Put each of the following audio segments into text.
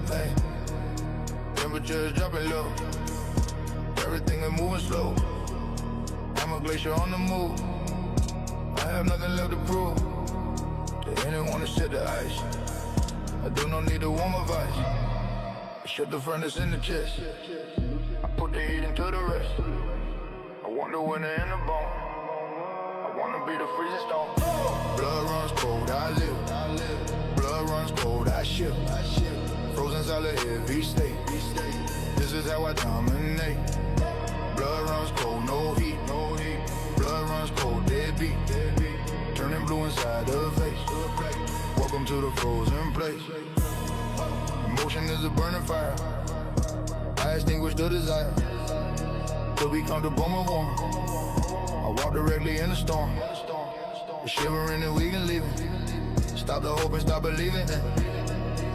hey. Temperature is dropping low. Everything is moving slow. I'm a glacier on the move. I have nothing left to prove to anyone to set the ice. I do not need a warm of ice. I shut the furnace in the chest. I put the heat into the rest. I want the winter in the bone. I wanna be the freezing stone. Blood runs cold, I live. Blood runs cold, I shift. Frozen solid, heavy state. This is how I dominate. Blood runs cold, no heat. Blood runs cold, deadbeat. Turning blue inside the face. Welcome to the frozen place. Emotion is a burning fire. I extinguish the desire to be comfortable and warm. I walk directly in the storm. The shivering and weak and leaving. Stop the hope and stop believing.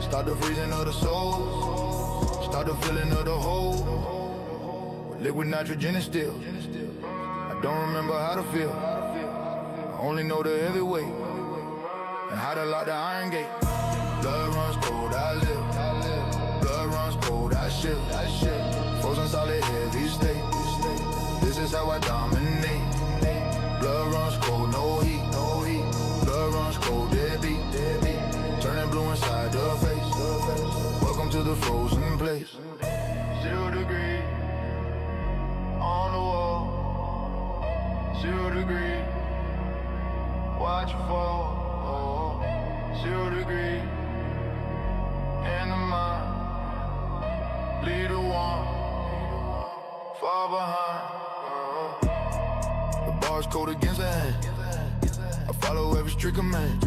Stop the freezing of the soul. Stop the feeling of the hole. Liquid nitrogen is still. I don't remember how to feel. I only know the heavy weight and how to lock the iron gate. Blood runs cold, I live. Blood runs cold, I shift. Frozen solid, heavy state. This is how I dominate. Blood runs cold, no heat. Blood runs cold, deadbeat. Turning blue inside the face. Welcome to the frozen place. 0 degree on the wall. 0 degree, watch you fall. 0 degree in the mind. Lead the one far behind. The bar's cold against the hand. I follow every strict command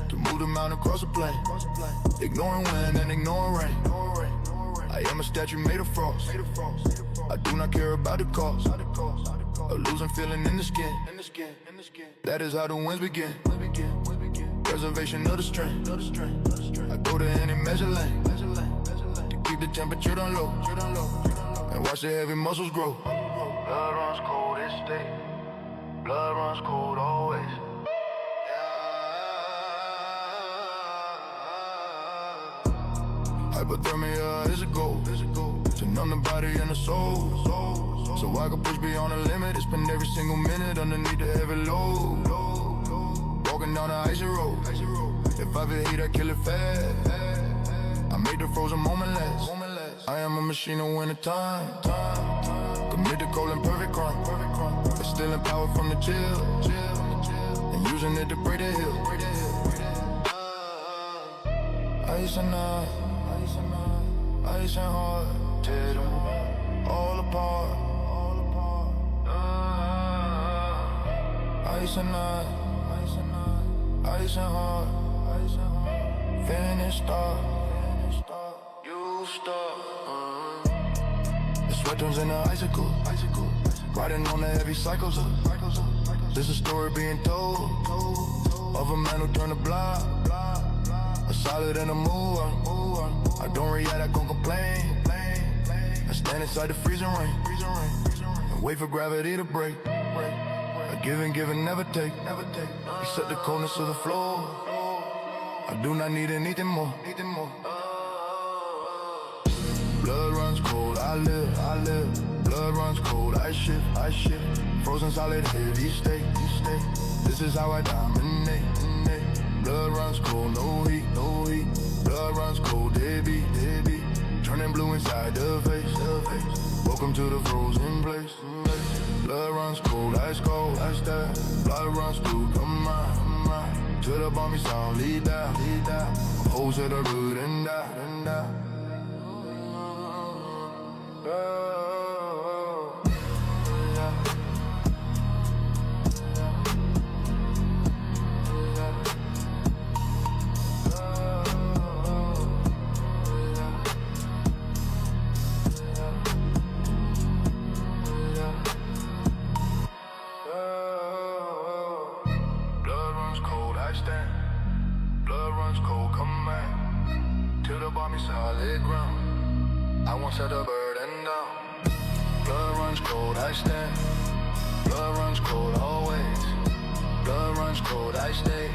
to move the mountain across the plain. Ignoring wind and ignoring rain. I am a statue made of frost. I do not care about the cost. A losing feeling in the skin. That is how the winds begin. Preservation of the strength. I go to any measure lane to keep the temperature down low and watch the heavy muscles grow. Blood runs cold, it stay. Blood runs cold always. Hypothermia is a goal to numb the body and the soul, so I can push beyond the limit. It's been every single minute underneath the heavy load. Walking down the icy road. If I feel heat, I kill it fast. I make the frozen moment last. I am a machine of winter time. Commit to cold and perfect crime, but still in power from the chill, and using it to break the hill. Ice and ice, ice and heart, tear them all apart. Ice and ice, ice and heart, finish start, you start. The sweat turns into icicle, riding on the heavy cycles. There's a story being told of a man who turned a blind, a solid and a mover. I don't react, I don't complain. I stand inside the freezing rain and wait for gravity to break. I give and give and never take. Except the coldness of the floor. I do not need anything more. Blood runs cold, I live. Blood runs cold, I shift. Frozen solid, heavy state. This is how I dominate. Blood runs cold, no heat. Blood runs cold, deadbeat. Turning blue inside the face. Welcome to the frozen place. Blood runs cold, ice cold, ice that. Blood runs through, come on. To the bomb, sound, lead down. Holes to the root and die. Solid ground. I won't set the burden down. Blood runs cold, I stand. Blood runs cold always. Blood runs cold, I stay.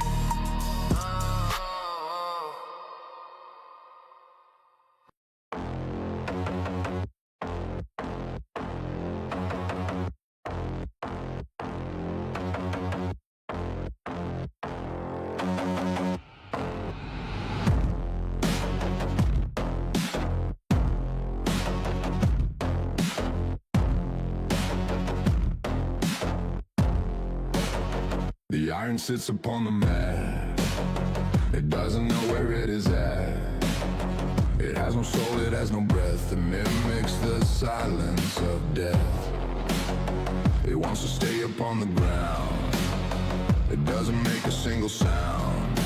The iron sits upon the mat. It doesn't know where it is at. It has no soul, it has no breath. It mimics the silence of death. It wants to stay upon the ground. It doesn't make a single sound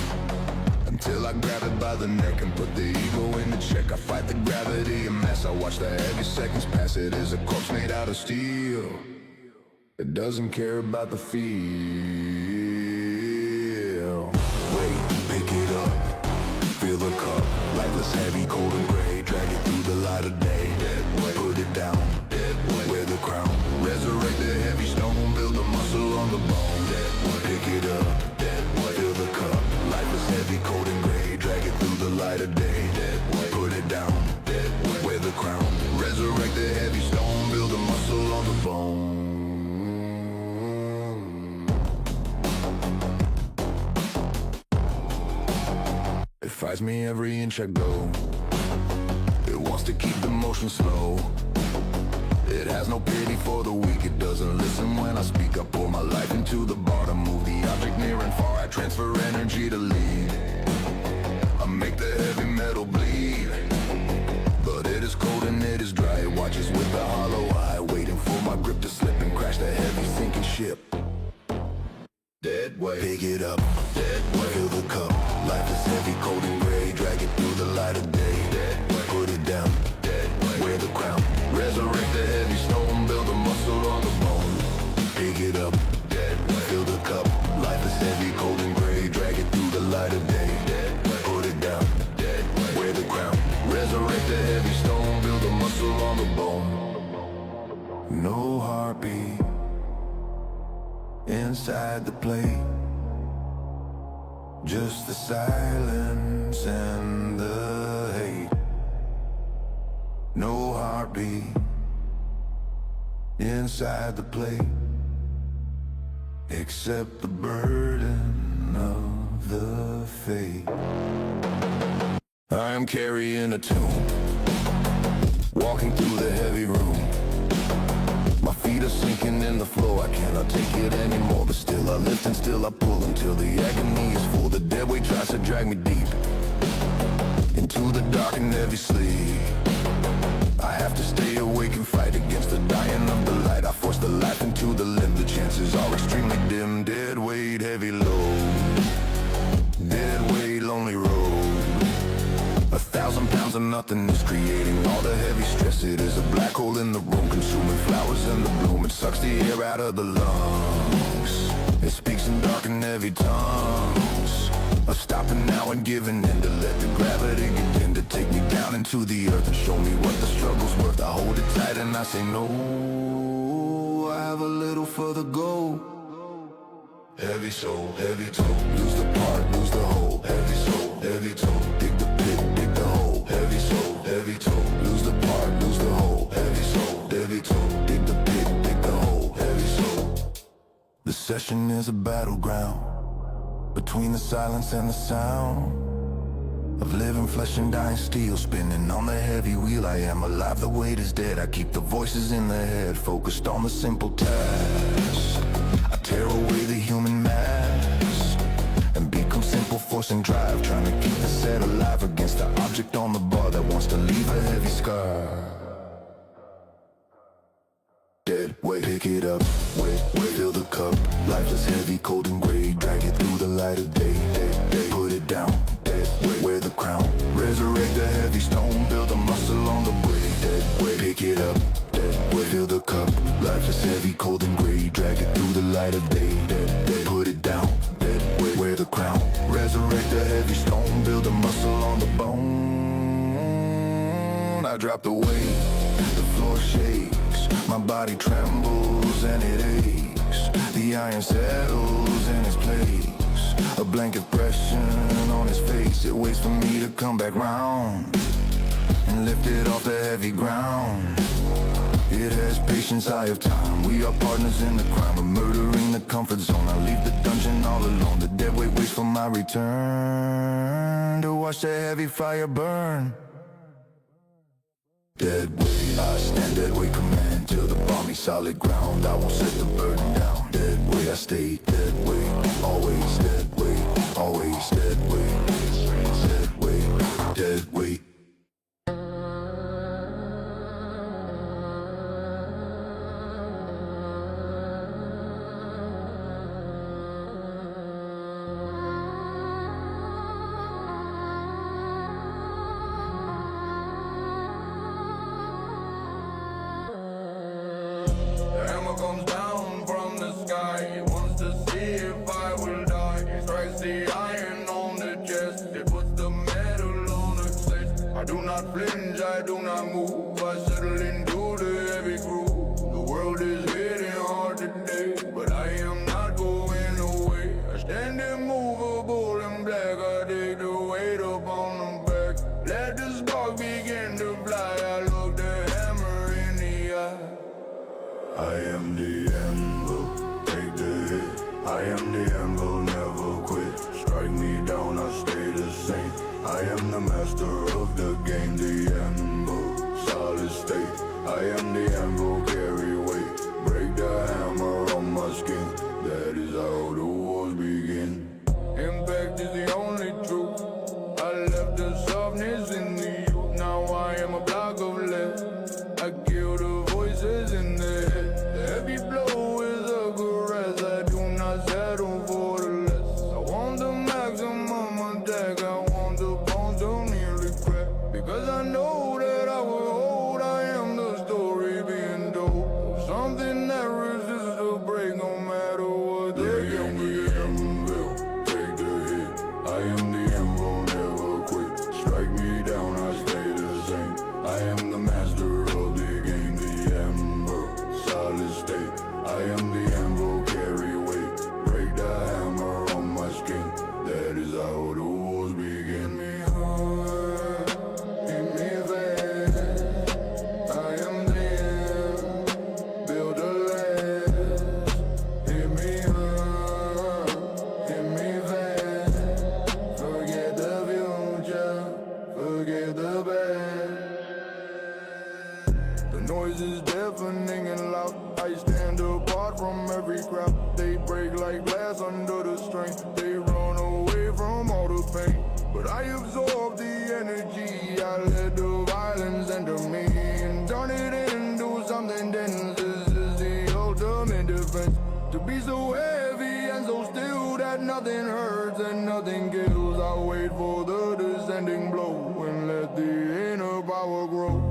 until I grab it by the neck and put the ego into check. I fight the gravity and mass. I watch the heavy seconds pass. It is a corpse made out of steel. It doesn't care about the feel. Wait, pick it up, fill the cup. Lifeless, heavy, cold and gray. Drag it through the light of day. Dead weight, put it down. Dead weight, wear the crown. Resurrect the heavy stone. Build the muscle on the bone. Dead weight, pick it up. Dead weight, fill the cup. Lifeless, heavy, cold and gray. Drag it through the light of day. Dead weight, put it down. Dead weight, wear the crown. Resurrect the heavy stone. Build the muscle on the bone. It fights me every inch I go. It wants to keep the motion slow. It has no pity for the weak. It doesn't listen when I speak. I pour my life into the bar to move the object near and far. I transfer energy to lead. I make the heavy metal bleed. But it is cold and it is dry. It watches with a hollow eye, waiting for my grip to slip and crash the heavy sinking ship. Dead weight, pick it up. Dead weight, fill the cup. Life is heavy, cold and gray. Drag it through the light of day. Dead weight, put it down. Dead weight, wear the crown. Resurrect the heavy stone. Build a muscle on the bone. Pick it up. Dead weight, fill the cup. Life is heavy, cold and gray. Drag it through the light of day. Dead weight, put it down. Dead weight, wear the crown. Resurrect the heavy stone. Build a muscle on the bone. No heartbeat inside the plate. Just the silence and the hate. No heartbeat inside the plate, except the burden of the fate. I am carrying a tomb, walking through the heavy room. My feet are sinking in the floor, I cannot take it anymore. But still I lift and still I pull until the agony is full. The dead weight tries to drag me deep into the dark and heavy sleep. I have to stay awake and fight against the dying of the light. I force the life into the limb, the chances are extremely dim. Dead weight, heavy load. Dead weight, lonely road. 1,000 pounds of nothing is creating all the heavy stress. It is a black hole in the room, consuming flowers in the bloom. It sucks the air out of the lungs. It speaks in dark and heavy tongues. I'm stopping now and giving in to let the gravity begin to take me down into the earth and show me what the struggle's worth. I hold it tight and I say no. I have a little further go. Heavy soul, heavy toe. Lose the part, lose the whole. Heavy soul, heavy toe. Dig the pit, dig the hole. Heavy soul, heavy toe. Lose the part, lose the whole. Heavy soul, heavy toe. Dig the pit, dig the hole. Heavy soul. The session is a battleground between the silence and the sound of living flesh and dying steel, spinning on the heavy wheel. I am alive, the weight is dead. I keep the voices in the head, focused on the simple task. I tear away the human mask and become simple force and drive, trying to keep the set alive against the object on the bar that wants to leave a heavy scar. Dead weight, pick it up, wait, fill the cup. Life is heavy, cold and gray. Drag it through the light of day. Put it down, dead weight, wear the crown. Resurrect the heavy stone, build a muscle on the way. Dead weight, pick it up, dead weight, fill the cup. Life is heavy, cold and gray. Drag it through the light of day. Put it down, dead weight, wear the crown. Resurrect the heavy stone, build a muscle on the bone. I drop the weight, the floor shakes. My body trembles and it aches. The iron settles in its place. A blanket pressure on his face. It waits for me to come back round and lift it off the heavy ground. It has patience, I have time. We are partners in the crime of murdering the comfort zone. I leave the dungeon all alone. The dead weight waits for my return to watch the heavy fire burn. Dead weight, I stand dead weight, command till the bomb me solid ground. I won't set the burden down. Dead weight, I stay dead weight, always dead weight, always dead weight, dead weight, dead weight. Comes down from the sky. He wants to see if I will die. He strikes the iron on the chest. It puts the metal on the chest. I do not flinch, I do not move. I settle into the heavy groove. The world is hitting hard today, but I am not going away. I stand immovable and black. I take the weight up on the back. Let the spark begin to fly. I look the hammer in the eye. I am the anvil, take the hit. I am the anvil, never quit. Strike me down, I stay the same. I am the master of the game, the anvil, solid state. I am the anvil, carry weight. Break the hammer on my skin. That is how the wars begin. Impact is the only truth. I left the softness in the youth. Now I am a block of lead. I kill the voices in the head. Every blow is a caress. I do not settle for the less. I want the maximum attack. I want the bones to nearly crack. Because I know that I will hold. I am the story being told. Something that resists the break no matter what they can be. Take the hit. I am the anvil, never quit. Strike me down, I stay the same. I am the master of the game, the ember, solid state. I am the anvil, carry weight. Break the hammer on my skin. That is how the wars begin. Me hard, hit me fast. I am there, build a last. Hit me hard, hit me fast. Forget the future, forget the past. The noise is deafening and loud. I stand apart from every crowd. They break like glass under the strain. They run away from all the pain. But I absorb the energy. I let the violence enter me and turn it into something dense. This is the ultimate defense. To be so heavy and so still that nothing hurts and nothing kills. I wait for the descending blow and let the inner power grow.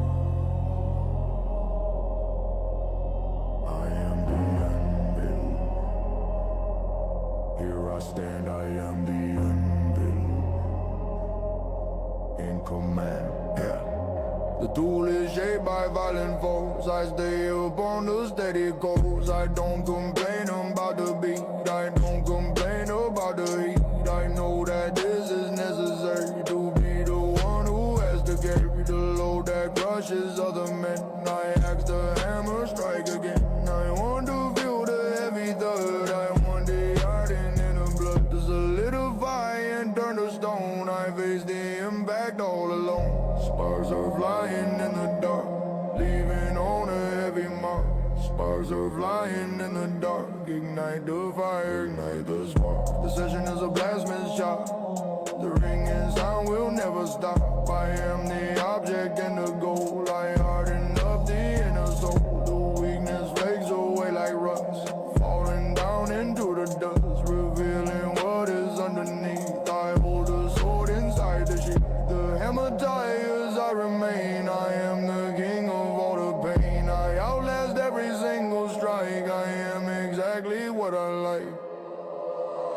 I am the anvil. Here I stand, I am the anvil. In command, yeah. The tool is shaped by violent foes. I stay upon the steady course. I don't complain about the beat. I don't complain about the heat. I know that this is necessary to be the one who has to carry the load that crushes other men. I axe the hammer, strike again. I want to feel the heavy thud. I want the ardent in the blood to solidify and turn to stone. I face the impact all alone. Spars are flying in the dark, leaving on a heavy mark. Spars are flying in the dark. Ignite the fire, ignite the spark. The session is a blasphemous shot. The ringing sound will never stop. I am the object and the goal. I harden up the inner soul. The weakness fades away like rust, falling down into the dust, revealing what is underneath. I hold the sword inside the sheath. The hammer tires I remain. I am the king of all the pain. I outlast every single strike. I am exactly what I like.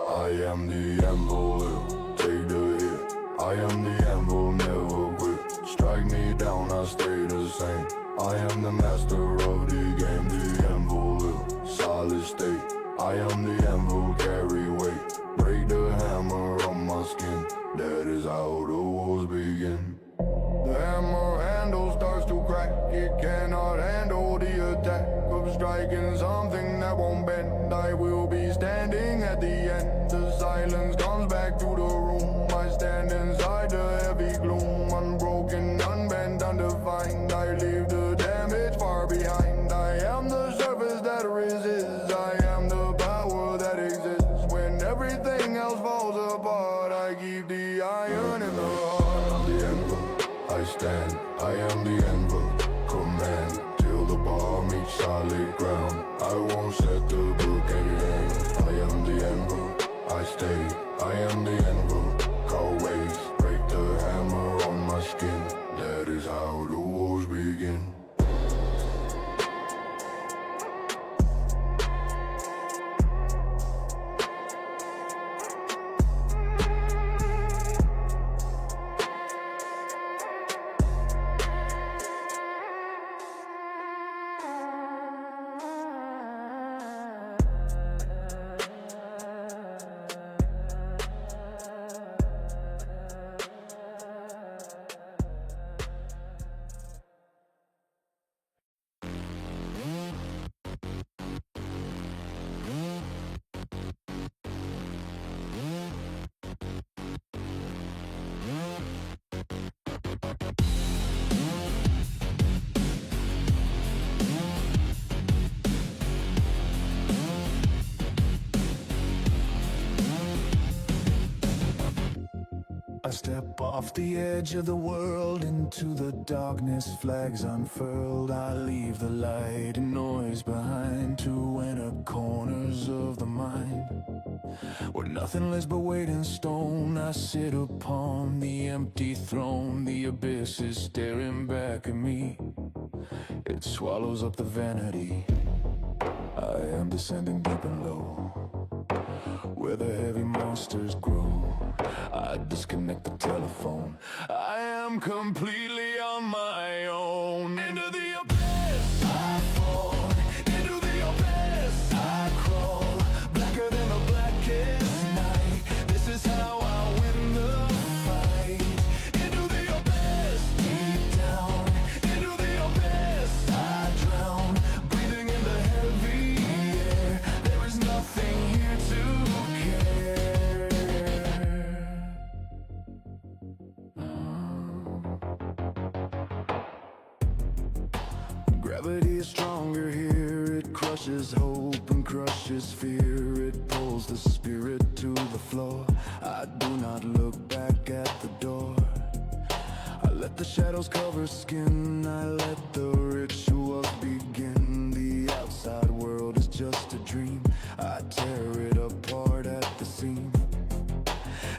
I am the anvil, take the hit. I am the anvil, never quit. Strike me down, I stay the same. I am the master of the game, the anvil, solid state. I am the anvil, carry weight. Break the hammer on my skin. That is how the wars begin. The hammer handle starts to crack. It cannot handle the attack of striking something that won't bend. I will be standing at the end. The silence comes back to the room. I stand inside the heavy gloom, unbroken, unbent, undefined. I I step off the edge of the world into the darkness, flags unfurled. I leave the light and noise behind to enter corners of the mind where nothing lives but weight and stone. I sit upon the empty throne. The abyss is staring back at me. It swallows up the vanity. I am descending deep and low, where the heavy monsters grow. I disconnect the telephone. I am completely on my own. Into the abyss I fall, into the abyss I crawl, blacker than the blackest night. This is how I win the fight. Into the abyss, deep down, into the abyss I drown, breathing in the heavy air. There is nothing here to care. Gravity is stronger here. It crushes hope and crushes fear. It pulls the spirit to the floor. I do not look back at the door. I let the shadows cover skin. I let the rituals begin. The outside world is just a dream. I tear it apart at the seam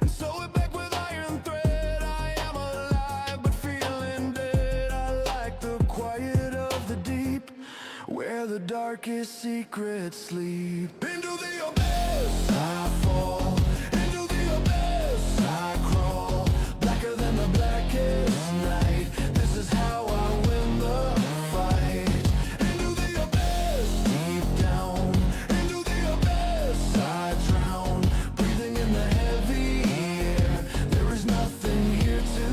and sew it back with iron thread. I am alive but feeling dead. I like the quiet of the deep, where the darkest secrets sleep. Into the abyss I fall, into the abyss I crawl, blacker than the blackest night. This is how I win the fight. Into the abyss, deep down, into the abyss I drown, breathing in the heavy air. There is nothing here to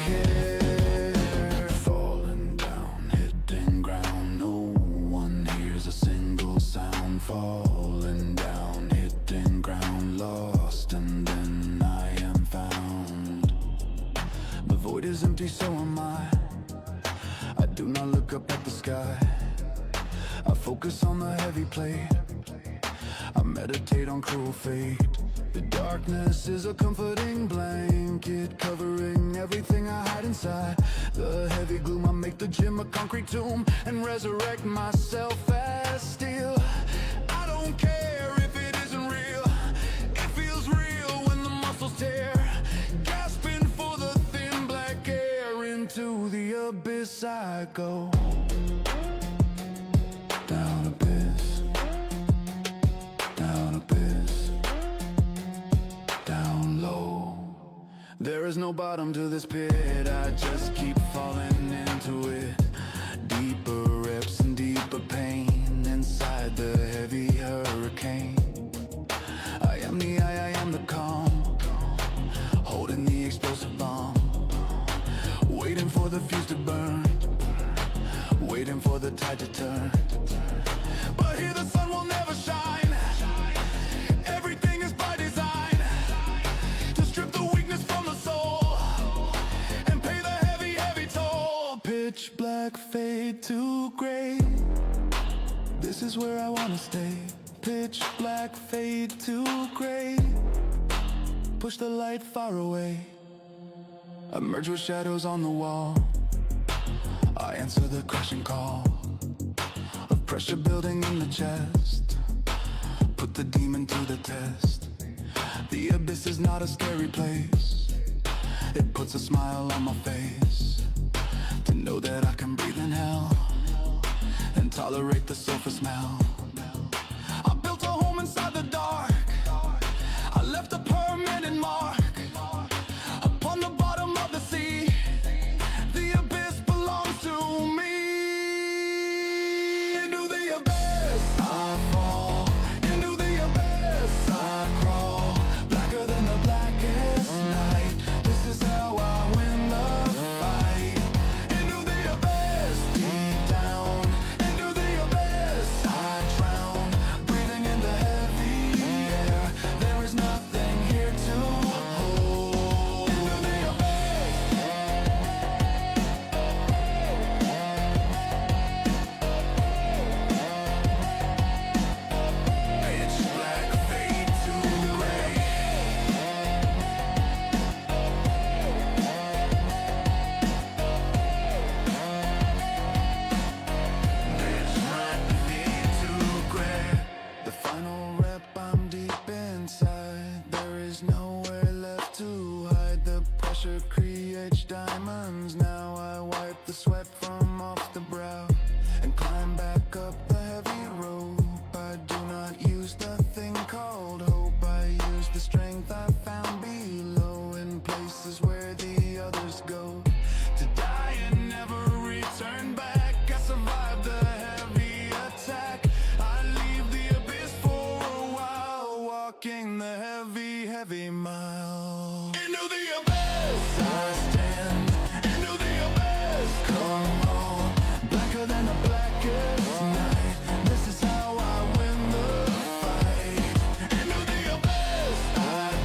care. Falling down, hitting ground, no one hears a single sound. Falling down, hitting ground, lost, and then I am found. The void is empty, so am I. I do not look up at the sky. I focus on the heavy plate. I meditate on cruel fate. The darkness is a comforting blanket, covering everything I hide inside. The heavy gloom, I make the gym a concrete tomb and resurrect myself as steel. I don't care if it isn't real. It feels real when the muscles tear, gasping for the thin black air. Into the abyss I go. Down abyss, down abyss, down low. There is no bottom to this pit. I just keep falling into it. Deeper reps and deeper pain inside the heavy hurricane. I am the eye, I am the calm, holding the explosive bomb, waiting for the fuse to burn, waiting for the tide to turn. But here the sun will never shine. Everything is by design, to strip the weakness from the soul and pay the heavy, heavy toll. Pitch black, fade to gray. This is where I wanna stay. Pitch black, fade to gray. Push the light far away. I merge with shadows on the wall. I answer the crashing call of pressure building in the chest. Put the demon to the test. The abyss is not a scary place. It puts a smile on my face to know that I can breathe in hell and tolerate the sulfur smell. I built a home inside the dark. I left a permanent mark upon the bottom of the sea. The abyss belongs to me. Into the abyss I fall, into the abyss I crawl, blacker than the blackest night. This is how I win the fight. Into the abyss, deep down, into the abyss I drown, breathing in the heavy air. There is nothing here to hold. darker than a blackest night. This is how I win the fight. Into the abyss I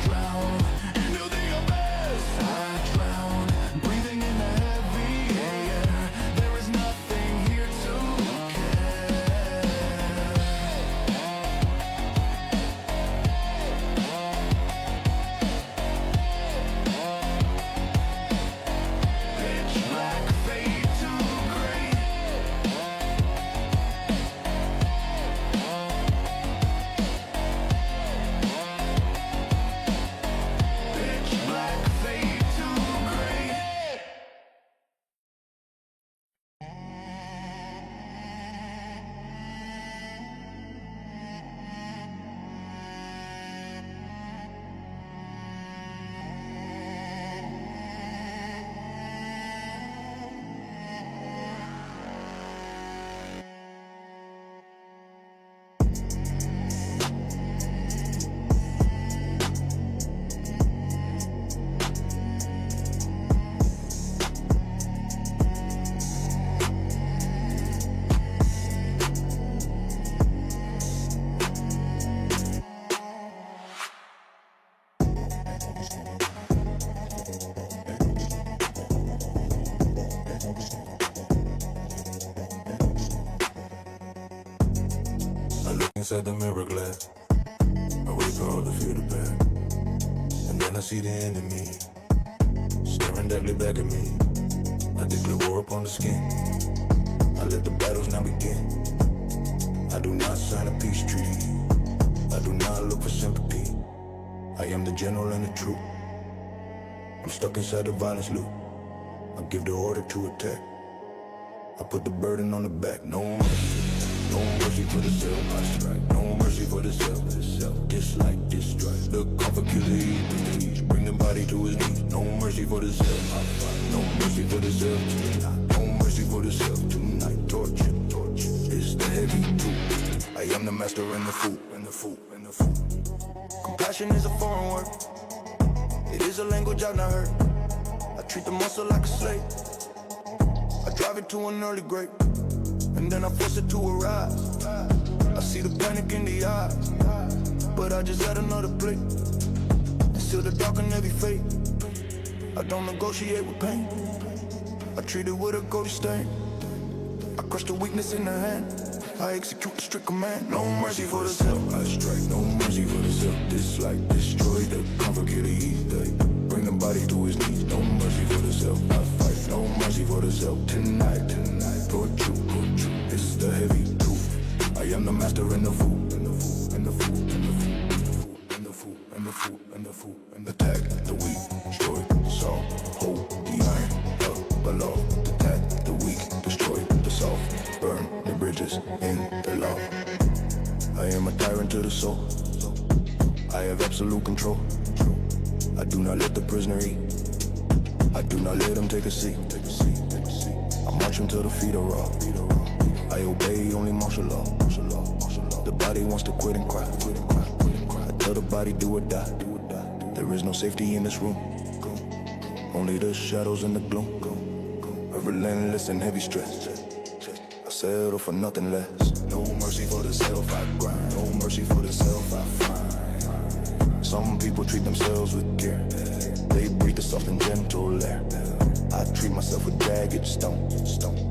drown. Into the abyss I drown. Breathing in the heavy air. There is nothing here to care. Pitch black, fade to gray. Pitch black, fade to gray. I look inside the mirror glass. I wait for all the fear to pass. And then I see the enemy staring deadly back at me. I declare war upon the skin. I let the battles now begin. I do not sign a peace treaty. I do not look for sympathy. I am the general and the truth. I'm stuck inside the violence loop. I give the order to attack. I put the burden on the back. No mercy. No mercy for the self, I strike. No mercy for the self, dislike, distrust. The comfort kill the ease, bring the body to his knees. No mercy for the self, I fight. No mercy for the self tonight. No mercy for the self tonight. Torture, torture. It's the heavy truth. I am the master and the fool, and the fool, and the fool. Compassion is a foreign word. It is a language I've not heard. I treat the muscle like a slave. I drive it to an early grave. And then I force it to arise. I see the panic in the eyes, but I just add another plate and seal the dark and heavy fate. I don't negotiate with pain. I treat it with a golden stain. I crush the weakness in the hand. I execute the strict command. No mercy for the self, I strike. No mercy for the self. Dislike, destroy the comfort, kill the ease. Bring the body to his knees. No mercy for the self, I fight. No mercy for the self. Tonight, torture. It's the heavy truth. I am the master and the fool, and the fool, and the fool, and the fool, and the fool, and the fool, and the fool, and the attack, the weak, destroy, solve, hold the iron up below. Attack the weak, destroy the soft, burn the bridges in the law. I am a tyrant to the soul. I have absolute control. I do not let the prisoner eat. I do not let him take a seat. I march him till the feet are raw. I obey only martial law. The body wants to quit and cry. I tell the body do or die. There is no safety in this room. Only the shadows and the gloom. A relentless and heavy stress. I settle for nothing less. No mercy for the self I grind. No mercy for the self I find. Some people treat themselves with care. They breathe the soft and gentle air. I treat myself with jagged stone.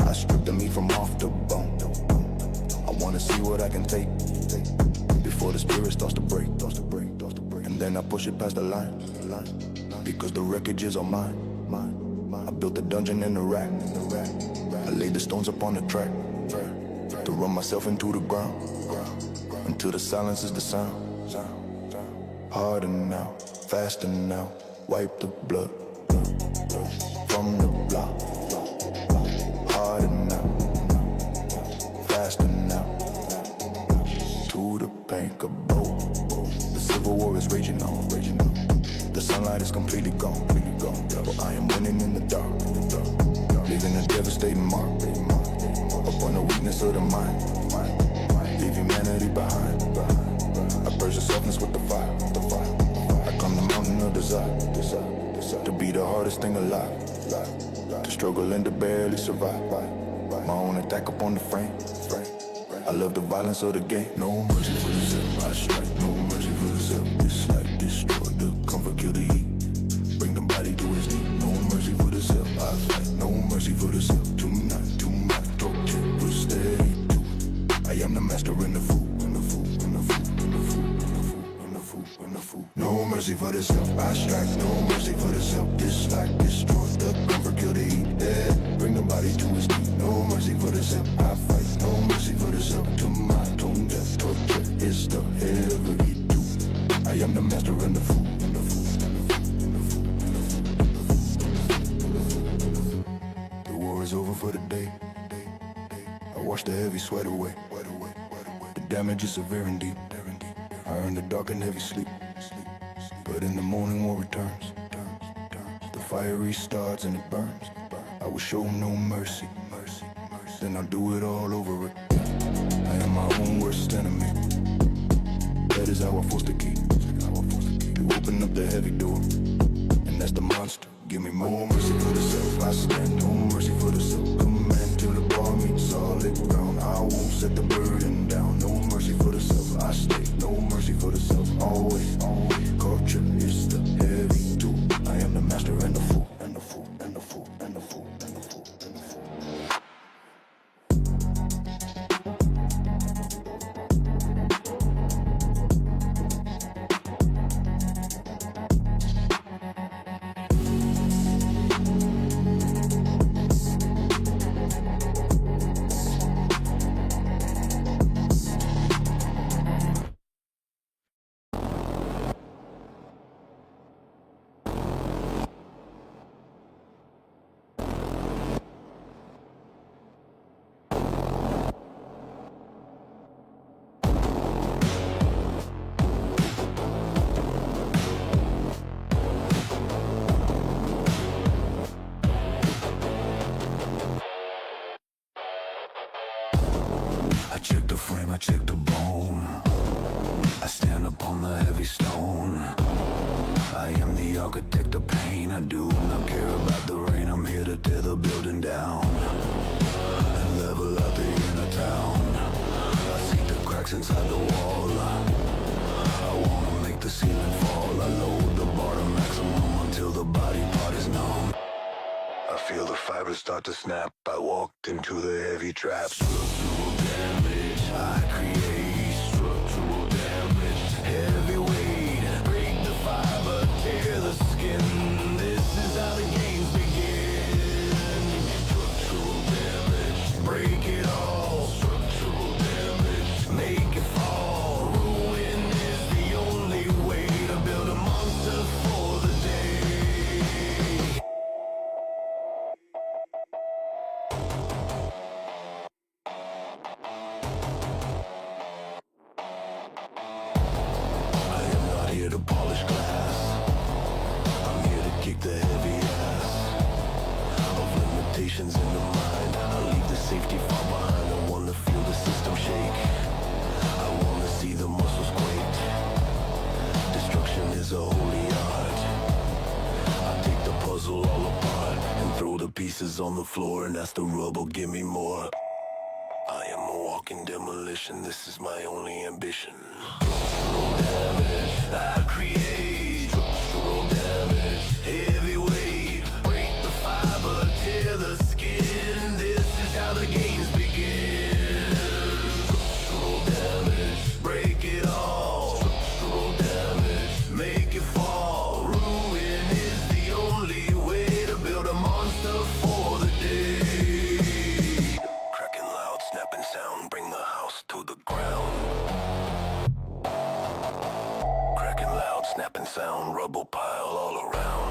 I strip the meat from off the bone. I wanna see what I can take before the spirit starts to break. And then I push it past the line. Because the wreckage is all mine. I built a dungeon in the rack. I laid the stones upon the track to run myself into the ground until the silence is the sound. Harder now, faster now, wipe the blood from the block. Harder now, faster now, to the bank of both. The civil war is raging on. The sunlight is completely gone. But I am winning in the dark, leaving a devastating mark upon the weakness of the mind. Leave humanity behind. I purge the softness with the fire. I climb the mountain of desire to be the hardest thing alive, to struggle and to barely survive. my own attack up on the frame. I love the violence of the game. No mercy for the self, I strike. No mercy for the self. Dislike, destroy the comfort, kill the heat. Bring the body to his knee. No mercy for the self, I fight. No mercy for the self. Tonight, torture, will stay true. I am the master and the fool, and the fool, and the fool, and the fool, and the fool, and the fool, and the fool. No mercy for the self, I strike. No mercy for the self. Dislike, destroy the comfort, kill the heat. Yeah. Bring the body to his knee. No mercy for the self, I fight. No mercy for the self. To my tone, death, torture is the every do. I am the master and the fool, and the fool, and the fool, and the fool, and the fool, and the fool. The war is over for the day. I wash the heavy sweat away. The damage is severe and deep. I earn the dark and heavy sleep. But in the morning war returns. The fire restarts and it burns. I will show no mercy. Then I'll do it all over again. I am my own worst enemy. That is how I force the key to open up the heavy door. And that's the monster. Give me more mercy for the self. I stand. No mercy for the self. Command till the bar meets solid ground. I won't set the burden down. No mercy for the self. I stay. No mercy for the self. Always. Culture is the heavy tool. I am the master and the fool. And the fool. And the fool. And the fool. And the fool. And the fool. I check the frame, I check the bone. I stand upon the heavy stone. I am the architect of pain. I do not care about the rain. I'm here to tear the building down and level out the inner town. I see the cracks inside the wall. I wanna make the ceiling fall. I load the bar to maximum until the body part is numb. I feel the fibers start to snap. I walked into the heavy trap. Structural damage, I create structural damage. Heavy weight, break the fiber, tear the skin. This is how the games begin. Structural damage, break it all. Structural damage, make it fall. Ruin is the only way to build a monster for the day. Here to polish glass. I'm here to kick the heavy ass of limitations in the mind. I leave the safety far behind. I wanna feel the system shake. I wanna see the muscles quake. Destruction is a holy art. I take the puzzle all apart and throw the pieces on the floor and ask the rubble, give me more. I am a walking demolition. This is my only ambition. Structural damage, I create. Structural damage, heavy weight, break the fiber, tear the skin. This is how the games begin. Structural damage, break it all. Structural damage, make it fall. Ruin is the only way to build a monster for the day. Cracking loud, snapping sound, bring the house to the ground. Cracking loud, snapping sound, rubble pile all around.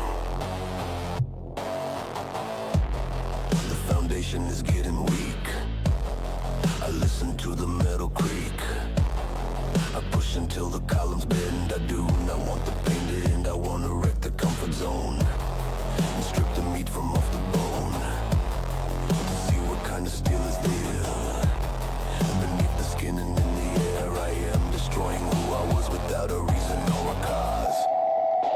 The foundation is getting weak. I listen to the metal creak. I push until the columns bend. I do not want the pain to end. I want to wreck the comfort zone and strip the meat from off the bone to see what kind of steel is there beneath the skin and in the air. I am destroying who I was without a reason or a cause,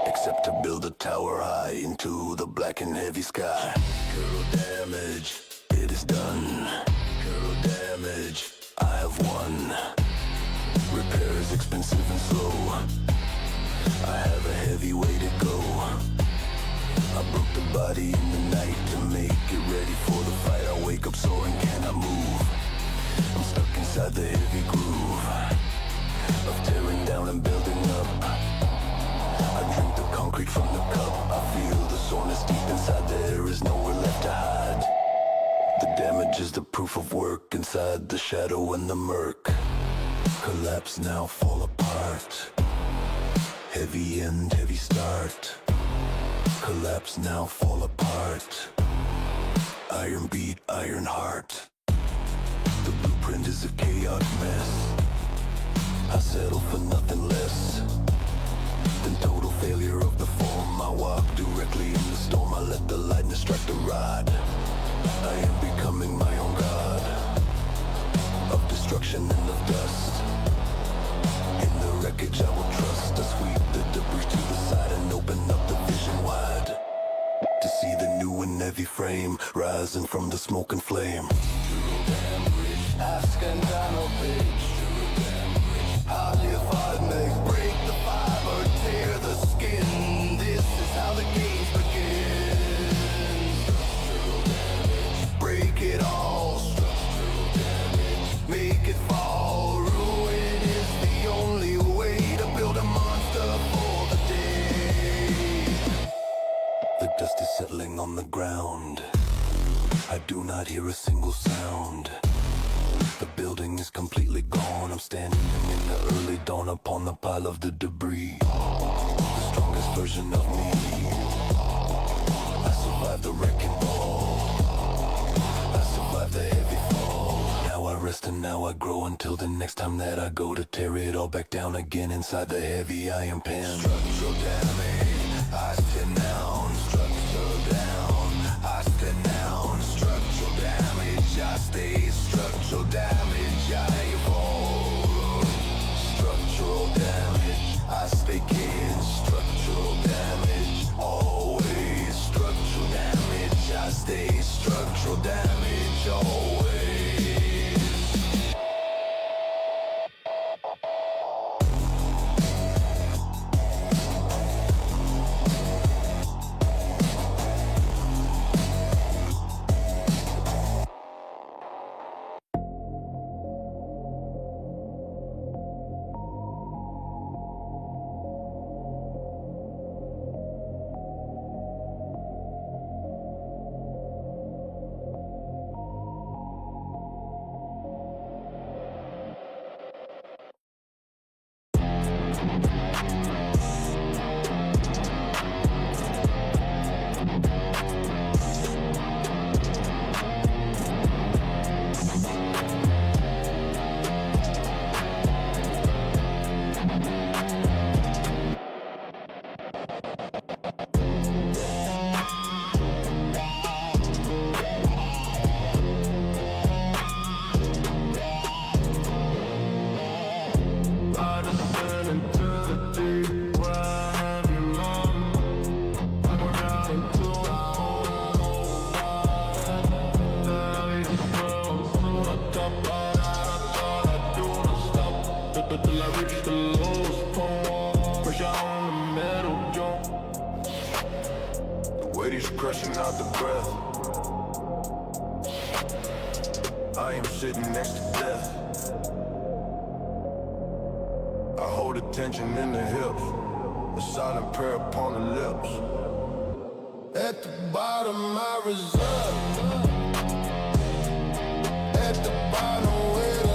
except to build a tower high into the black and heavy sky. Girl damage, it is done. is expensive and slow. I have a heavy way to go. I broke the body in the night to make it ready for the fight. I wake up sore and cannot move. I'm stuck inside the heavy groove of tearing down and building up. I drink the concrete from the cup. I feel the soreness deep inside. There is nowhere left to hide. The damage is the proof of work inside the shadow and the murk. Collapse now, fall apart. Heavy end, heavy start. Collapse now, fall apart. Iron beat, iron heart. The blueprint is a chaotic mess. I settle for nothing less than total failure of the form. I walk directly in the storm. I let the lightning strike the rod. I am becoming my own god of destruction and of dust. In the wreckage I will trust. I sweep the debris to the side and open up the vision wide to see the new and heavy frame rising from the smoke and flame. Ask and down a page. How if I may break the fiber, tear the skin. This is how the games begin. Break it all. Make it fall. Ruin is the only way to build a monster for the day. The dust is settling on the ground. I do not hear a single sound. The building is completely gone. I'm standing in the early dawn upon the pile of the debris. The strongest version of me. I survived the wrecking ball. I survived the heavy fall. Now I rest and now I grow until the next time that I go to tear it all back down again inside the heavy iron pen. Structural damage, I stand down. Structural down, I stand down. Structural damage, I stay. Structural damage, I evolve. Structural damage, I stay kid. Structural damage, always. Structural damage, I stay. Structural damage, always. Till I reach the lowest point. Pressure on the metal joint. The weight is crushing out the breath. I am sitting next to death. I hold attention in the hips, a silent prayer upon the lips. At the bottom I reserve. At the bottom where the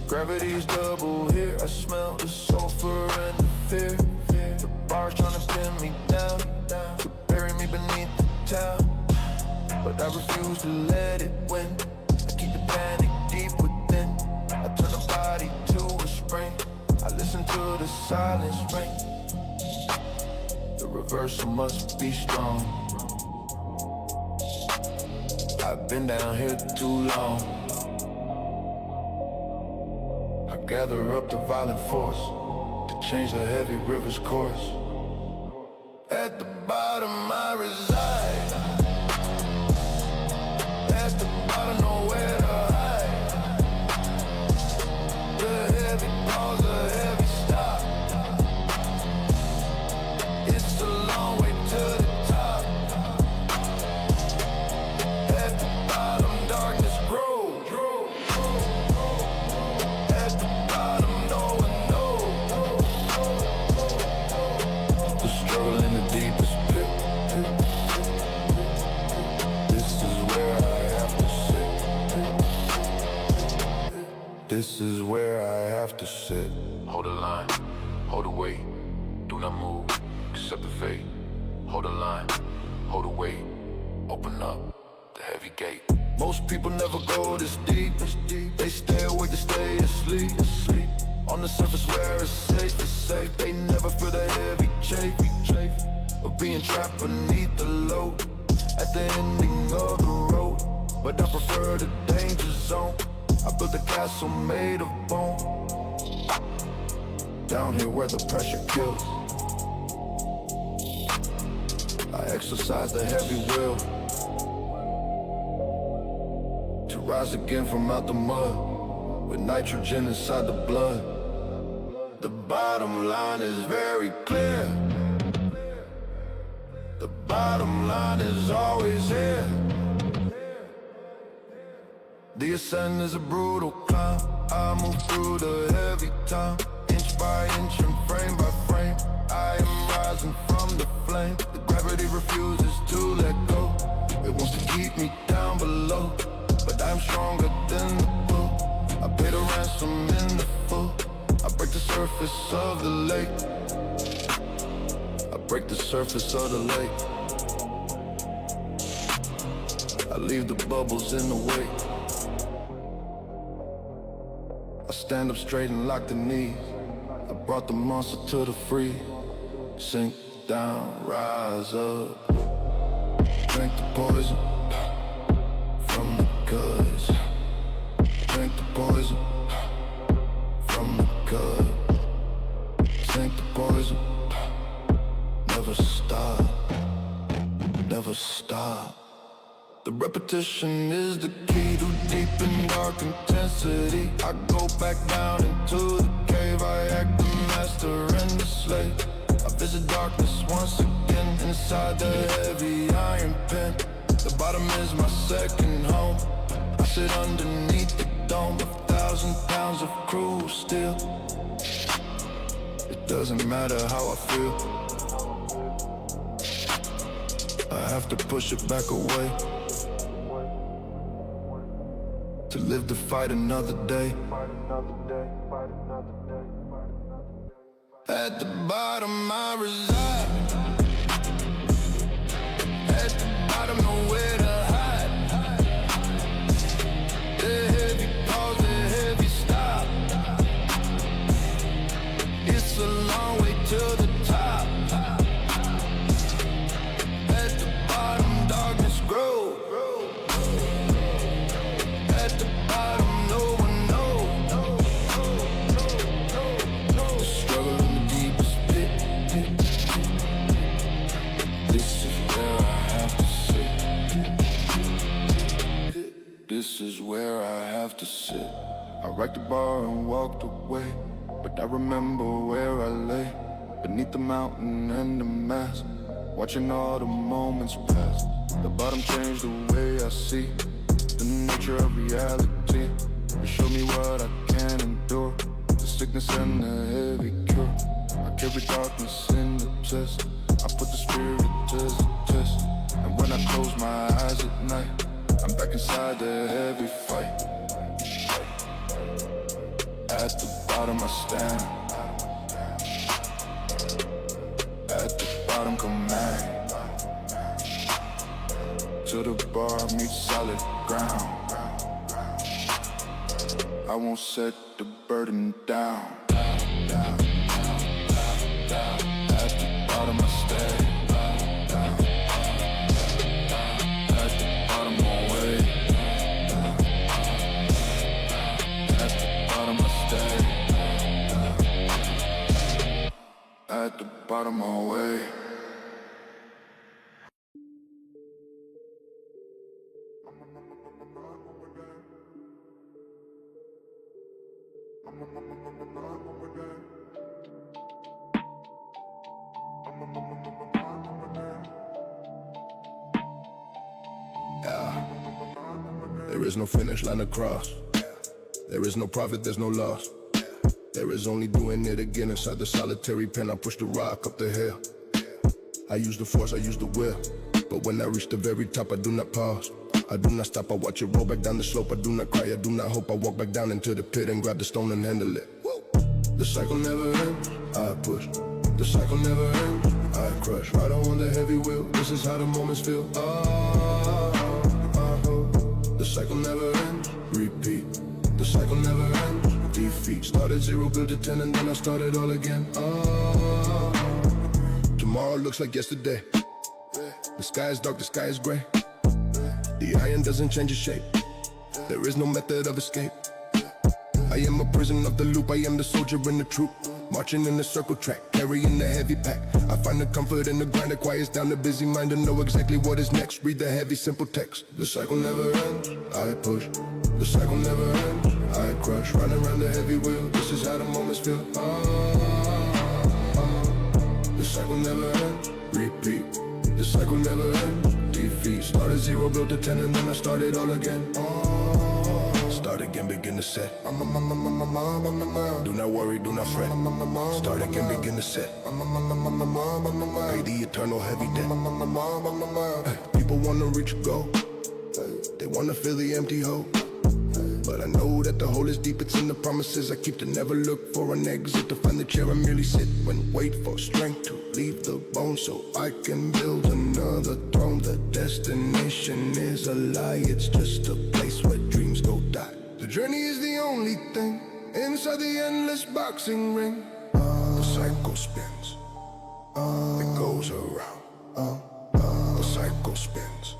gravity's double here. I smell the sulfur and the fear. The bar's trying to pin me down, to bury me beneath the town. But I refuse to let it win. I keep the panic deep listen to the silence ring. The reversal must be strong. I've been down here too long. I gather up the violent force to change the heavy river's course. At the bottom I reside. At the bottom, nowhere to hide. The heavy pause, a heavy stop. It's a long way to the top. At the bottom, darkness grows. At the bottom, no one knows. The struggle in the deepest pit. This is where I have to sit. This is where I have to sit. Hold the line, hold the weight, do not move, accept the fate. Hold the line, hold the weight, open up the heavy gate. Most people never go this deep. They stay awake to stay asleep. On the surface where it's safe. They never feel the heavy chafe of being trapped beneath the load at the ending of the road. But I prefer the danger zone. I built a castle made of bone. Down here where the pressure kills, I exercise the heavy will to rise again from out the mud with nitrogen inside the blood. The bottom line is very clear. The bottom line is always here. The ascent is a brutal climb. I move through the heavy time, inch by inch and frame by frame. I am rising from the flame. The gravity refuses to let go. It wants to keep me down below, but I'm stronger than the pull. I pay the ransom in the full. I break the surface of the lake. I break the surface of the lake. I leave the bubbles in the wake. I stand up straight and lock the knees. I brought the monster to the free. Sink down, rise up. Drink the poison from the goods. Drink the poison from the good. Sink the poison. Never stop. Never stop. The repetition is the key to deep and dark intensity. I go back down into the cave. I act the master and the slave. I visit darkness once again inside the heavy iron pen. The bottom is my second home. I sit underneath the dome. 1,000 pounds of cruel steel. It doesn't matter how I feel. I have to push it back away to live to fight another day. At the bottom I reside. At the bottom, nowhere to hide. The heavy pause, the heavy stop. It's a long way to the top. At the bottom, darkness grows. At the bottom, no one knows. The struggle in the deepest pit. This is where I have to sit. This is where I have to sit. I racked the bar and walked away, but I remember where I lay beneath the mountain and the mass, watching all the moments pass. The bottom changed the way I see the nature of reality. It showed me what I can endure, the sickness and the heavy cure. I carry darkness in the chest. I put the spirit to the test. And when I close my eyes at night, I'm back inside the heavy fight. At the bottom I stand. At the bottom command. To the bar meet solid ground. I won't set the burden down. down. At the bottom I stay. Down. At the bottom always. At the bottom I stay. At the bottom always. There is no finish line to cross. There is no profit, there's no loss. There is only doing it again inside the solitary pen. I push the rock up the hill. I use the force, I use the will. But when I reach the very top, I do not pause. I do not stop, I watch it roll back down the slope. I do not cry, I do not hope. I walk back down into the pit and grab the stone and handle it. The cycle never ends, I push. The cycle never ends, I crush. Right on the heavy wheel, this is how the moments feel. The cycle never ends, repeat. The cycle never ends, defeat. Started 0, built to 10, and then I started all again. Tomorrow looks like yesterday. The sky is dark, the sky is gray. The iron doesn't change its shape. There is no method of escape. I am a prison of the loop, I am the soldier in the troop. Marching in the circle track, carrying the heavy pack. I find the comfort in the grind that quiets down the busy mind to know exactly what is next. Read the heavy simple text. The cycle never ends, I push. The cycle never ends, I crush. Running around the heavy wheel, this is how the moments feel. The cycle never ends, repeat. The cycle never ends, defeat. Started 0, built to 10, and then I started all again. Start again, begin to set. Do not worry, do not fret. Start again, begin to set. Pay the eternal heavy debt. People wanna reach a goal. They wanna fill the empty hole. But I know that the hole is deep, it's in the promises I keep to never look for an exit. To find the chair I merely sit when wait for strength to leave the bone so I can build another throne. The destination is a lie, it's just a place where dreams go die. The journey is the only thing inside the endless boxing ring. The cycle spins, it goes around. The cycle spins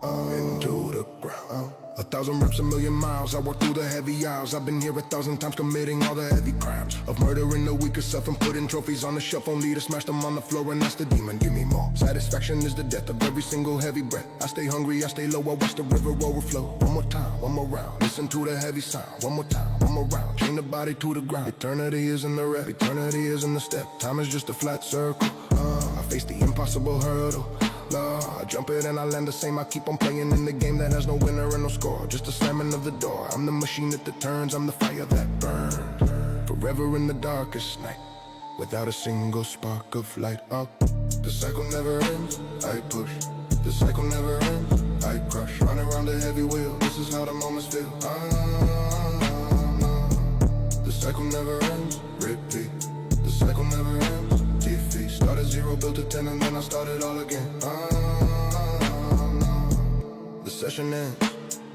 into the ground. 1,000 reps, 1,000,000 miles. I walk through the heavy aisles. I've been here 1,000 times committing all the heavy crimes of murdering the weakest self and putting trophies on the shelf only to smash them on the floor, and that's the demon. Give me more. Satisfaction is the death of every single heavy breath. I stay hungry, I stay low, I watch the river overflow. One more time, one more round. Listen to the heavy sound. One more time, one more round. Chain the body to the ground. Eternity is in the rep, eternity is in the step. Time is just a flat circle. I face the impossible hurdle. I jump it and I land the same. I keep on playing in the game that has no winner and no score. Just a slamming of the door. I'm the machine that turns, I'm the fire that burns. Forever in the darkest night, without a single spark of light. The cycle never ends, I push. The cycle never ends, I crush. Run around the heavy wheel, this is how the moments feel. The cycle never ends, repeat. The cycle never ends, defeat. Started 0, built to 10, and then I started all again. The session ends,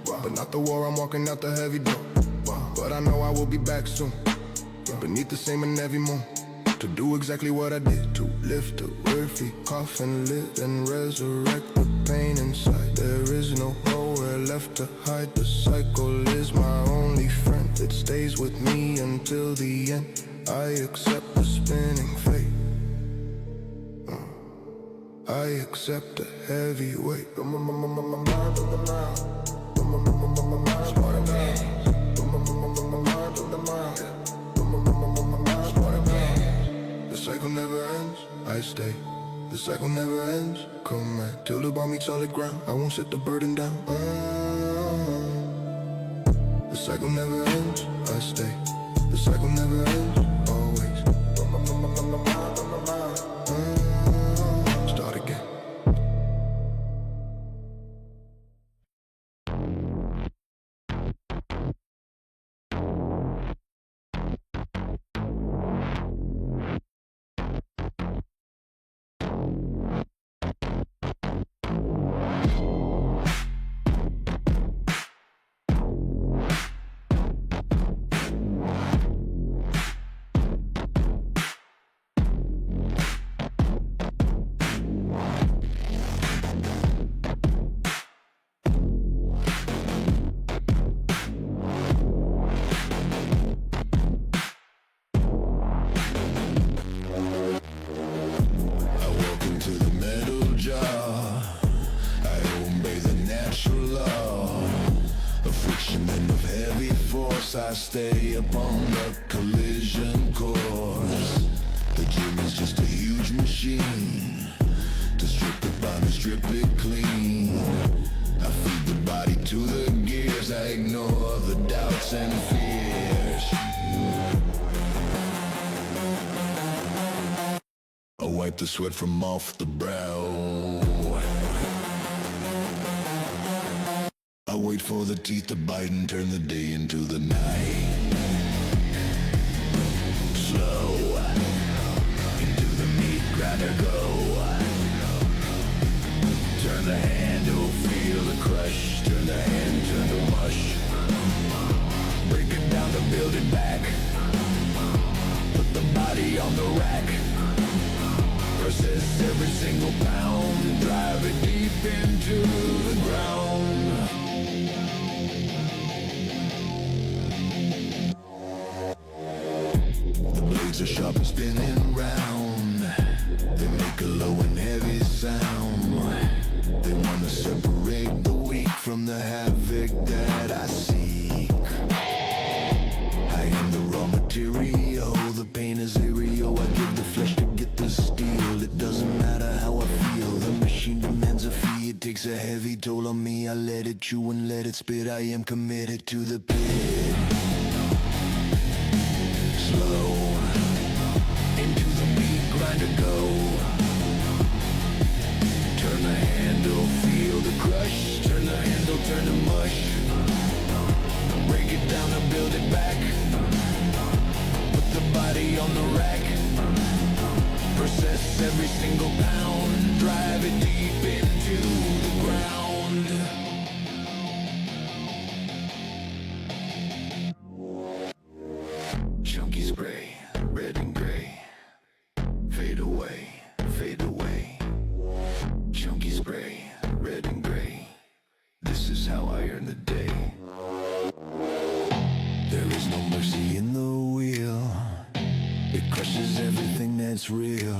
but not the war. I'm walking out the heavy door. But I know I will be back soon, beneath the same and heavy moon, to do exactly what I did. To lift the earthy coffin lid and resurrect the pain inside. There is nowhere left to hide. The cycle is my only friend. It stays with me until the end. I accept the spinning fate. I accept the heavy weight. The cycle never ends, I stay. The cycle never ends, come man. Till the ball meets solid ground, I won't set the burden down. The cycle never ends, I stay. The cycle never ends, always. Start again. course, I stay upon the collision course. The gym is just a huge machine to strip the body, strip it clean. I feed the body to the gears, I ignore the doubts and fears. I wipe the sweat from off the brow. I wait for the teeth to bite and turn the day into the night. Slow into the meat grinder go. Turn the handle, feel the crush. Turn the hand, turn the mush. Break it down to build it back. Put the body on the rack. Process every single pound and drive it deep into the ground. The blades are sharp and spinning round. They make a low and heavy sound. They wanna separate the weak from the havoc that I seek. I am the raw material, the pain is aerial. I give the flesh to get the steel. It doesn't matter how I feel, the machine demands a fee. It takes a heavy toll on me, I let it chew and let it spit. I am committed to the pit. Slow into the meat grinder go. Turn the handle, feel the crush. Turn the handle, turn the mush. Break it down and build it back. Put the body on the rack. Process every single pound. Drive it deep into the ground. Chunky spray, red and gray. Fade away, fade away. Chunky spray, red and gray. This is how I earn the day. There is no mercy in the wheel. It crushes everything that's real.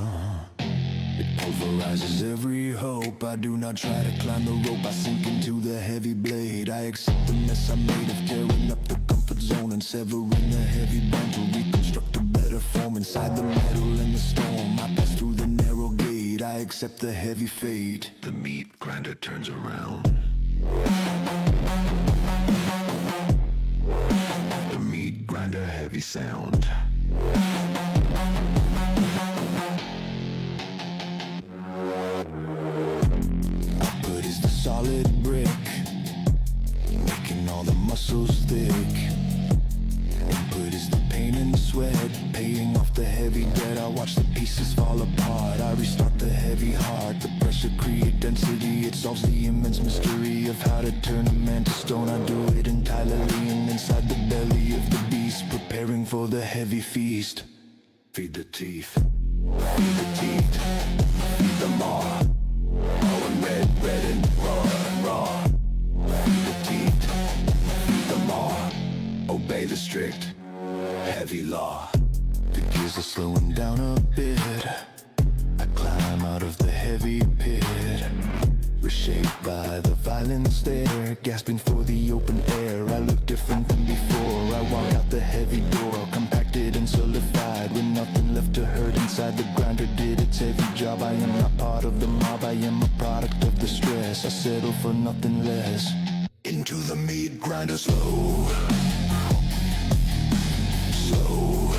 It pulverizes every hope. I do not try to climb the rope, I sink into the heavy blade. I accept the mess I made of tearing up the comfort zone and severing the heavy bone to reconstruct a better form inside the metal and the storm. I pass through the narrow gate, I accept the heavy fate. The meat grinder turns around. The meat grinder heavy sound. Output is the solid brick, making all the muscles thick. Input is the pain and sweat, paying off the heavy debt. I watch the pieces fall apart, I restart the heavy heart. The pressure create density, it solves the immense mystery of how to turn a man to stone. I do it entirely and inside the belly of the beast, preparing for the heavy feast. Feed the teeth, feed the teeth, feed the maw. Raw and red, red and raw. Feed the teeth, feed the maw. Obey the strict, heavy law. The gears are slowing down a bit. I climb out of the heavy pit, reshaped by the violent stare, gasping for the open air. I look different than before. I walk out the heavy door, compacted and solidified, with nothing left to hurt inside. The grinder did its heavy job. I am not part of the mob, I am a product of the stress. I settle for nothing less. Into the meat grinder slow. Slow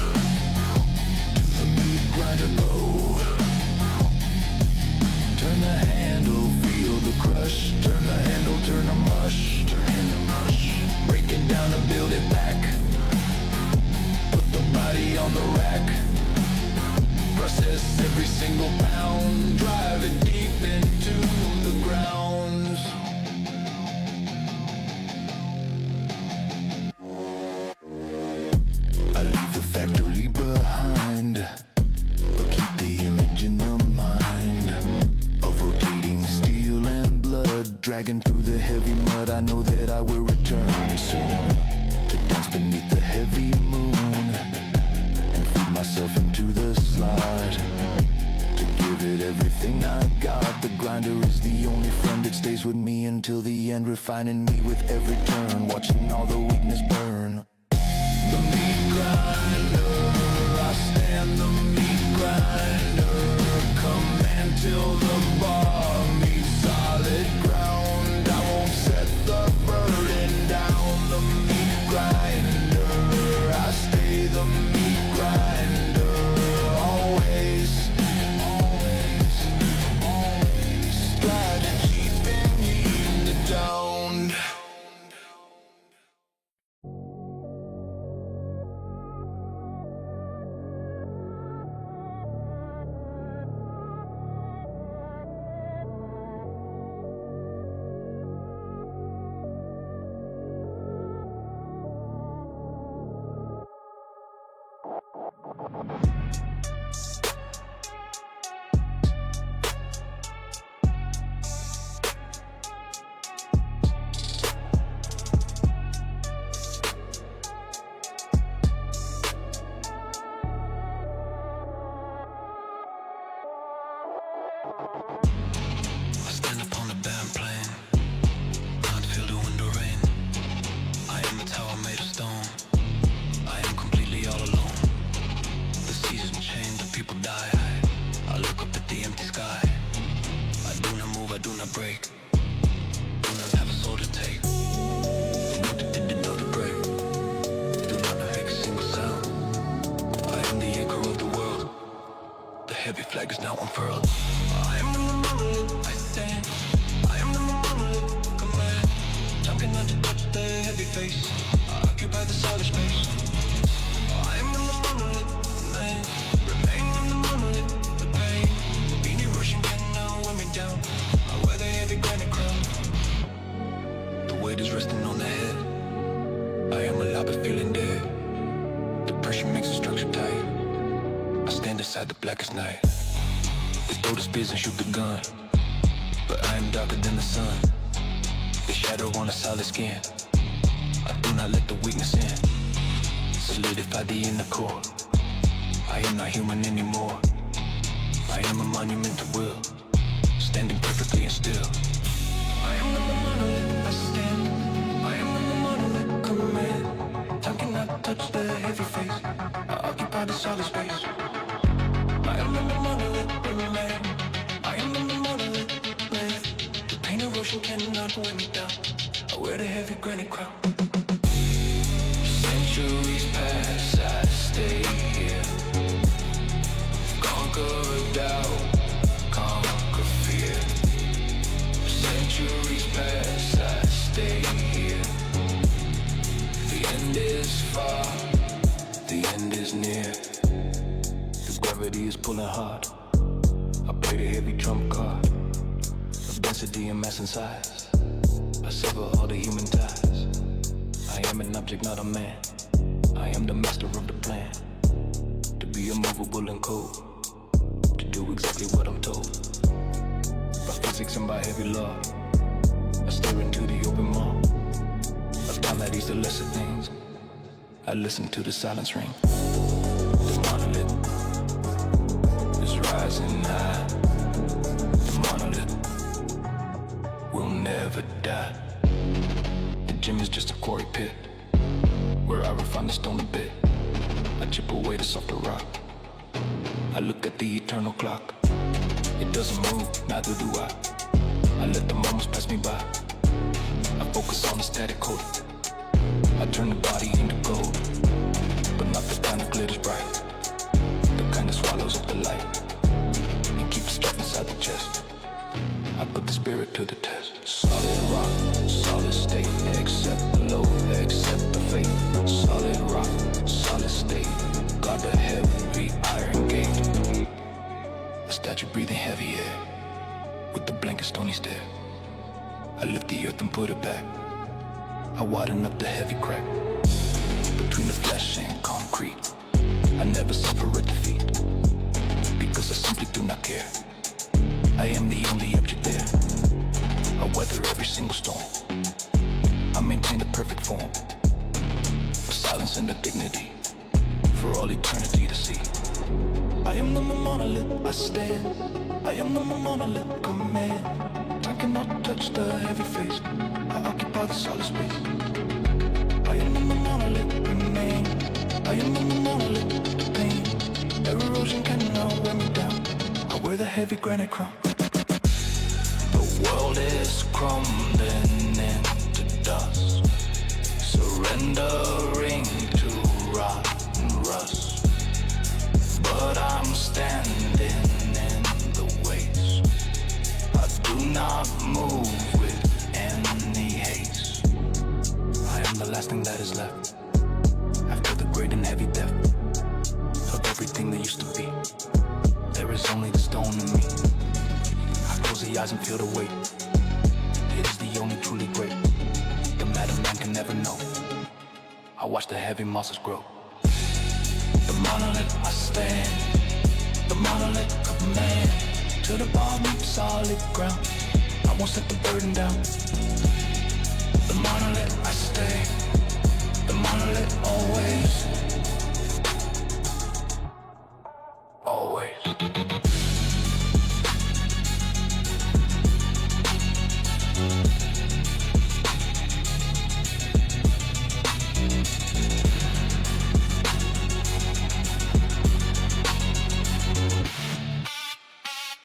to the meat grinder go. Turn the handle, feel the crush. Turn the handle, turn the mush. Turn the mush. Break it down and build it back. Put the body on the rack. Process every single pound. Drive it deep into the ground. I leave the factory behind, but keep the image in the mind of rotating steel and blood, dragging through the heavy mud. I know that I will return soon to dance beneath the heavy moon and feed myself into the slide, to give it everything I got. The grinder is the only friend that stays with me until the end, refining me with every turn, watching all the weakness burn. out on pearl. I am the monolith, I stand. I am the monolith, command. Time cannot touch the heavy face. I occupy the solid space. I am the monolith, man. Remain in the monolith, the pain. Beanie Russian cannot weigh me down. I wear the heavy granite crown. The weight is resting on the head. I am alive but feeling dead. Depression makes the structure tight. I stand aside the blackest night. They throw the spears and shoot the gun, but I am darker than the sun. The shadow on a solid skin. I do not let the weakness in. Solidify the inner core. I am not human anymore. I am a monument to will, standing perfectly and still. I am the monolith, I stand. I am the monolith, command. Time cannot touch the heavy face. I occupy the solid space. I am the monolith, man. I am the monolith, man. The pain erosion cannot weigh me down. I wear the heavy granite crown. Centuries pass, I stay here. Conquer doubt, conquer fear. Centuries pass, I stay here. The end is far, the end is near. The gravity is pulling hard. I play the heavy trump card of density and mass and size. I sever all the human ties. I am an object, not a man. I am the master of the plan. To be immovable and cold, to do exactly what I'm told. By physics and by heavy law, I stare into the open maw. A time that eats the lesser things. I listen to the silence ring. The monolith is rising high. The monolith will never die. The gym is just a quarry pit, where I refine the stone a bit. I chip away the softer rock. I look at the eternal clock. It doesn't move, neither do I. I let the moments pass me by. I focus on the static code. I turn the body into gold, but not the kind that glitters bright. The kind that swallows up the light and keeps stuff inside the chest. I put the spirit to the test. Solid rock, solid state. Accept the load, accept the fate. Solid rock, solid state. Guard the heavy iron gate. A statue breathing heavy air with the blanket stony stare. I lift the earth and put it back. I widen up the heavy crack between the flesh and concrete. I never suffer a defeat because I simply do not care. I am the only object there. I weather every single storm. I maintain the perfect form, the silence and the dignity for all eternity to see. I am the monolith, I stand. I am the monolith, command. Time cannot touch the heavy face. I occupy the solid space. I am the monolith, remain. I am the monolith, the pain. Erosion cannot weigh me down. I wear the heavy granite crown. The world is crumbling into dust, surrendering to rot and rust. But I'm standing in the waste. I do not move with any haste. I am the last thing that is left after the great and heavy death of everything that used to be. There is only the stone in me. I close the eyes and feel the weight. It is the only truly great. The matter man can never know. I watch the heavy muscles grow. The monolith I stand. The monolith of man. To the bottom, solid ground. I won't set the burden down. The monolith I stay. The monolith always.